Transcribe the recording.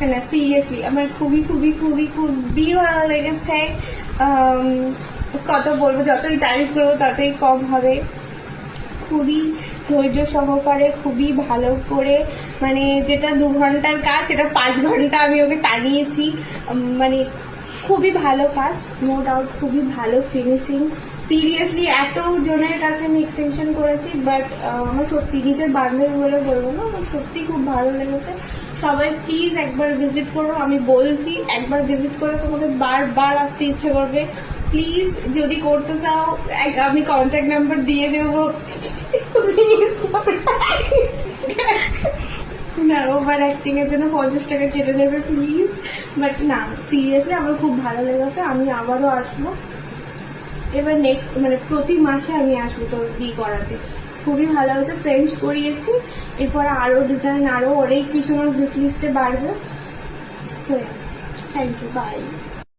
না সিরিয়াসলি আমার খুবই খুবই খুবই খুবই ভালো লেগেছে। কত বলবো, যতই তারিফ করবো ততই কম হবে। খুবই ধৈর্য সহকারে, খুবই ভালো করে, মানে যেটা 2 ঘন্টার কাজ সেটা 5 ঘন্টা আমি ওকে টানিয়েছি। মানে খুবই ভালো কাজ, নো ডাউট, খুবই ভালো ফিনিশিং। সিরিয়াসলি এত জনের কাছে আমি এক্সটেনশন করেছি, বাট আমার সত্যি নিজের বান্ধবী বলে বলবো না, আমার সত্যি খুব ভালো লেগেছে। সবাই প্লিজ একবার ভিজিট করো, আমি বলছি একবার ভিজিট করে তোমাদের বারবার আসতে ইচ্ছে করবে। প্লিজ যদি করতে চাও আমি কন্ট্যাক্ট নাম্বার দিয়ে দেবো। না, ওভার অ্যাক্টিং এর জন্য 50 টাকা কেটে নেবে প্লিজ। বাট না, সিরিয়াসলি আমার খুব ভালো লেগেছে, আমি আবারও আসবো। এবার নেক্সট মানে প্রতি মাসে আমি আসবো তোর করাতে। খুবই ভালো হয়েছে, ফ্রেঞ্চ করিয়েছি, এরপরে আরও ডিজাইন আরও অনেক কিছু আমার উইশ লিস্টে বাড়বে। So thank you, by.